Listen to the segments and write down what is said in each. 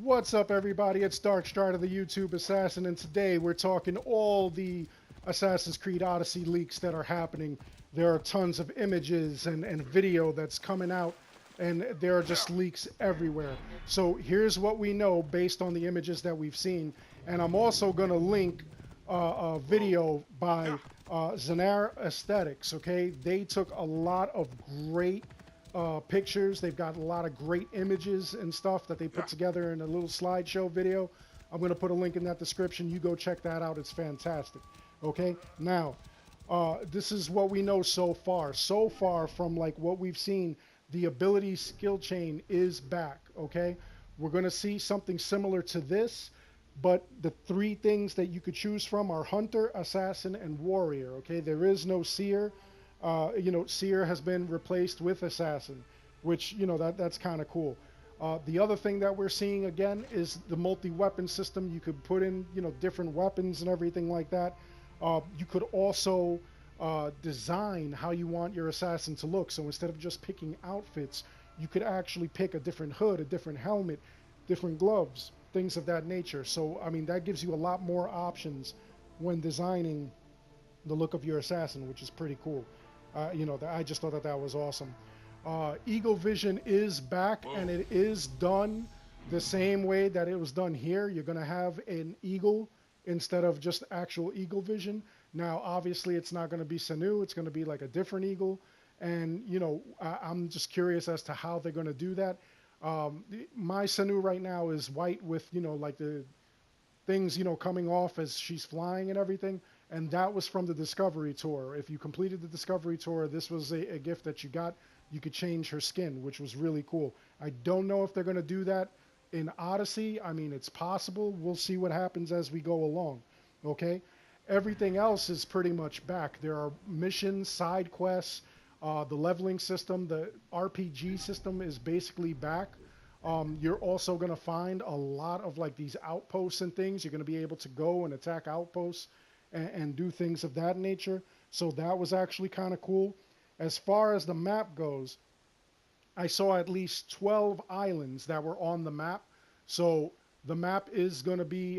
What's up, everybody? It's Darkstrider, the YouTube Assassin, and today we're talking all the Assassin's Creed Odyssey leaks that are happening. There are tons of images and video that's coming out, and there are just leaks everywhere. So here's what we know based on the images that we've seen, and I'm also going to link a video by Zenar Aesthetics, okay? They took a lot of great pictures. They've got a lot of great images and stuff that they put together in a little slideshow video. I'm going to put a link in that description. You go check that out. It's fantastic. Okay, now this is what we know so far. So far, from like what we've seen, the ability skill chain is back. Okay, we're going to see something similar to this, but the three things that you could choose from are Hunter, Assassin, and Warrior. Okay, there is no Seer. Seer has been replaced with Assassin, which, that's kind of cool. The other thing that we're seeing again is the multi-weapon system. You could put in, different weapons and everything like that. You could also design how you want your assassin to look. So instead of just picking outfits, you could actually pick a different hood, a different helmet, different gloves, things of that nature. So, I mean, that gives you a lot more options when designing the look of your assassin, which is pretty cool. I just thought that was awesome. Eagle Vision is back, and it is done the same way that it was done here. You're going to have an eagle instead of just actual Eagle Vision. Now, obviously, it's not going to be Sanu. It's going to be like a different eagle. And, I'm just curious as to how they're going to do that. My Sanu right now is white with, like the things, coming off as she's flying and everything. And that was from the Discovery Tour. If you completed the Discovery Tour, this was a gift that you got. You could change her skin, which was really cool. I don't know if they're going to do that in Odyssey. I mean, it's possible. We'll see what happens as we go along. Okay? Everything else is pretty much back. There are missions, side quests, the leveling system, the RPG system is basically back. You're also going to find a lot of like these outposts and things. You're going to be able to go and attack outposts and do things of that nature. So that was actually kind of cool. As far as the map goes, I saw at least 12 islands that were on the map. So the map is going to be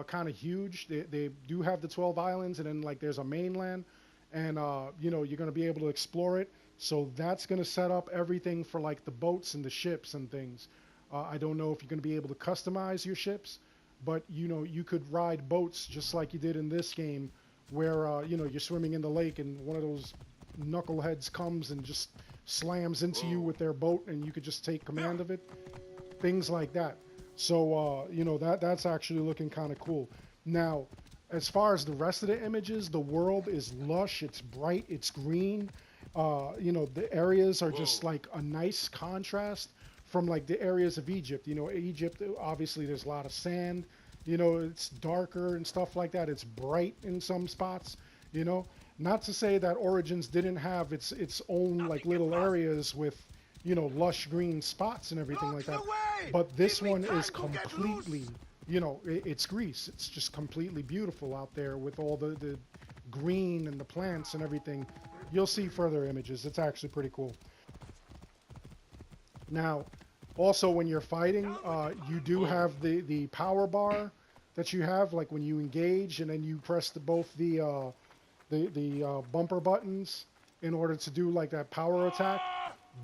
kind of huge. They do have the 12 islands, and then like there's a mainland, and you're going to be able to explore it. So that's going to set up everything for like the boats and the ships and things. I don't know if you're going to be able to customize your ships, but you could ride boats just like you did in this game, where you're swimming in the lake and one of those knuckleheads comes and just slams into you with their boat, and you could just take command of it, things like that. So that's actually looking kind of cool. Now, as far as the rest of the images, the world is lush, it's bright, it's green. The areas are just like a nice contrast from like the areas of Egypt. Egypt, obviously there's a lot of sand, it's darker and stuff like that. It's bright in some spots, not to say that Origins didn't have its own like little areas with, lush green spots and everything like that. But this one is completely, it's Greece. It's just completely beautiful out there with all the green and the plants and everything. You'll see further images. It's actually pretty cool. Now, also when you're fighting, you do have the power bar that you have, like when you engage, and then you press both the bumper buttons in order to do like that power attack.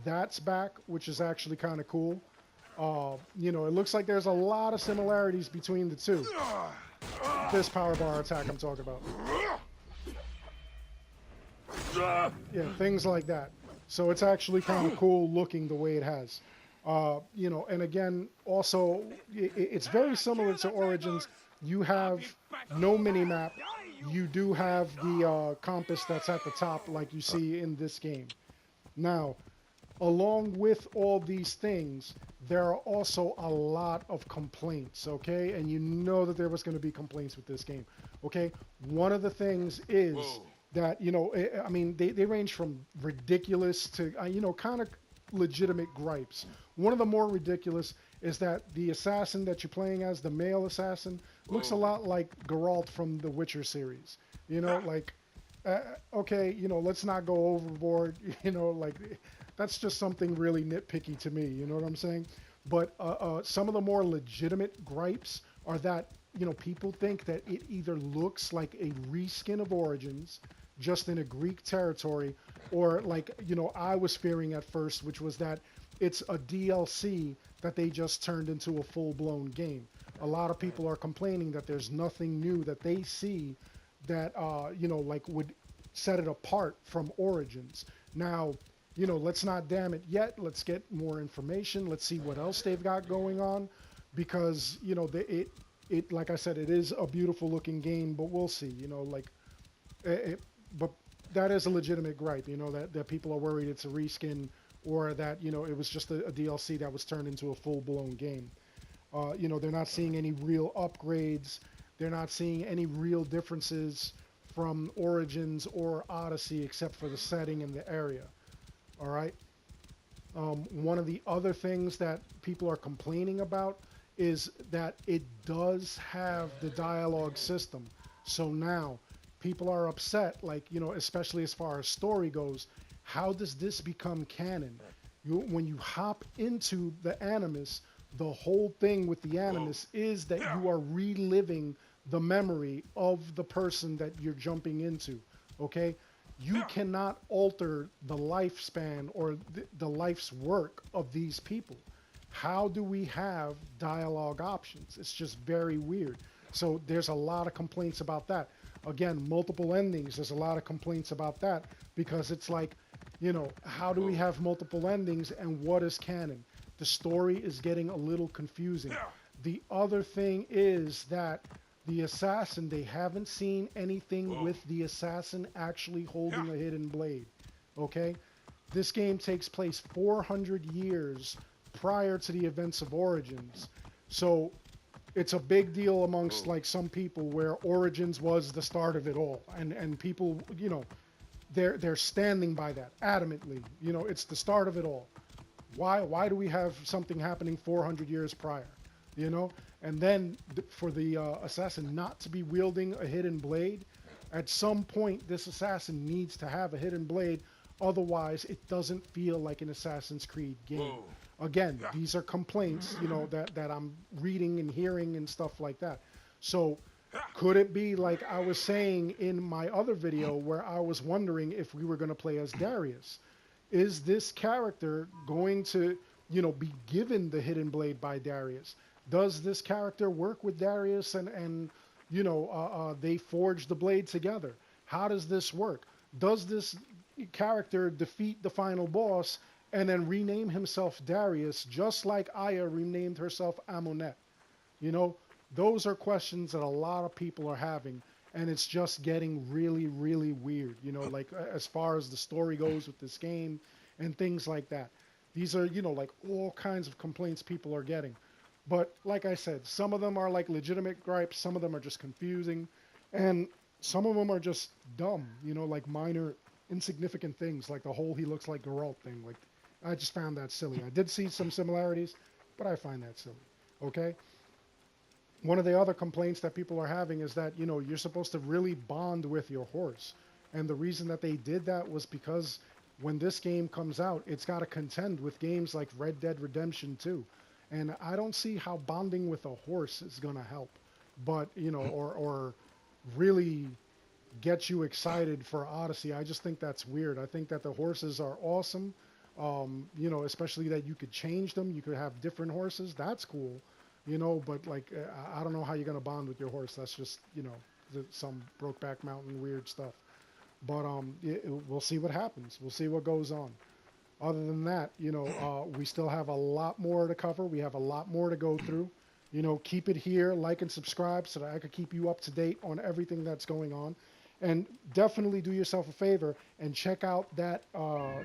That's back, which is actually kind of cool. It looks like there's a lot of similarities between the two. This power bar attack I'm talking about. Yeah, things like that. So it's actually kind of cool looking the way it has. And again, also, it's very similar to Origins. You have no mini-map. You do have the compass that's at the top like you see in this game. Now, along with all these things, there are also a lot of complaints, okay? And you know that there was going to be complaints with this game, okay? One of the things is that, I mean, they range from ridiculous to, kind of legitimate gripes. One of the more ridiculous is that the assassin that you're playing as, the male assassin, looks a lot like Geralt from the Witcher series. Okay, let's not go overboard. Like, that's just something really nitpicky to me. You know what I'm saying? But some of the more legitimate gripes are that, people think that it either looks like a reskin of Origins, just in a Greek territory, or like, I was fearing at first, which was that it's a DLC that they just turned into a full-blown game. A lot of people are complaining that there's nothing new that they see that, like would set it apart from Origins. Now, let's not damn it yet. Let's get more information. Let's see what else they've got going on, because like I said, it is a beautiful looking game, but we'll see. Like, but that is a legitimate gripe. That people are worried it's a reskin, or that it was just a DLC that was turned into a full blown game. They're not seeing any real upgrades. They're not seeing any real differences from Origins or Odyssey, except for the setting and the area. All right. One of the other things that people are complaining about is that it does have the dialogue system. So now people are upset, like, especially as far as story goes. How does this become canon? When you hop into the Animus, the whole thing with the Animus is that you are reliving the memory of the person that you're jumping into. Okay? You cannot alter the lifespan or the life's work of these people. How do we have dialogue options? It's just very weird. So there's a lot of complaints about that. Again, multiple endings. There's a lot of complaints about that, because it's like, how do we have multiple endings and what is canon? The story is getting a little confusing. The other thing is that the assassin, they haven't seen anything with the assassin actually holding a hidden blade. Okay? This game takes place 400 years prior to the events of Origins. So it's a big deal amongst like some people, where Origins was the start of it all. And people, they're standing by that adamantly. It's the start of it all. Why do we have something happening 400 years prior? And then for the assassin not to be wielding a hidden blade, at some point this assassin needs to have a hidden blade, otherwise it doesn't feel like an Assassin's Creed game. Whoa. Again, these are complaints, that I'm reading and hearing and stuff like that. So could it be like I was saying in my other video, where I was wondering if we were going to play as Darius? Is this character going to, be given the hidden blade by Darius? Does this character work with Darius and they forge the blade together? How does this work? Does this character defeat the final boss and then rename himself Darius, just like Aya renamed herself Amunet? Those are questions that a lot of people are having, and it's just getting really, really weird, like as far as the story goes with this game and things like that. These are, like all kinds of complaints people are getting. But like I said, some of them are like legitimate gripes, some of them are just confusing, and some of them are just dumb, like minor, insignificant things, like the whole he looks like Geralt thing. Like, I just found that silly. I did see some similarities, but I find that silly. Okay? One of the other complaints that people are having is that, you're supposed to really bond with your horse. And the reason that they did that was because when this game comes out, it's got to contend with games like Red Dead Redemption 2. And I don't see how bonding with a horse is going to help. But, or really get you excited for Odyssey. I just think that's weird. I think that the horses are awesome. Especially that you could change them. You could have different horses. That's cool. But like, I don't know how you're going to bond with your horse. That's just, some Brokeback Mountain weird stuff. But we'll see what happens. We'll see what goes on. Other than that, we still have a lot more to cover. We have a lot more to go through. Keep it here, like and subscribe so that I could keep you up to date on everything that's going on. And definitely do yourself a favor and check out that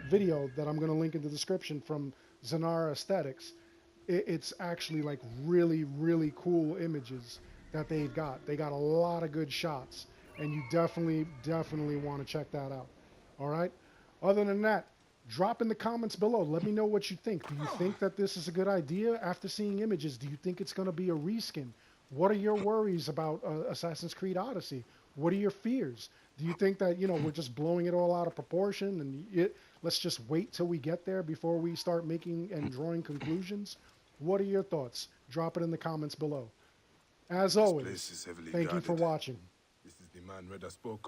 video that I'm going to link in the description from Zanara Aesthetics. It's actually like really, really cool images that they've got. They got a lot of good shots, and you definitely want to check that out. All right? Other than that, drop in the comments below. Let me know what you think. Do you think that this is a good idea after seeing images? Do you think it's going to be a reskin? What are your worries about Assassin's Creed Odyssey? What are your fears? Do you think that, we're just blowing it all out of proportion and let's just wait till we get there before we start making and drawing conclusions? What are your thoughts? Drop it in the comments below. As This always, place is heavily thank you for guarded. watching. This is the man Redder spoke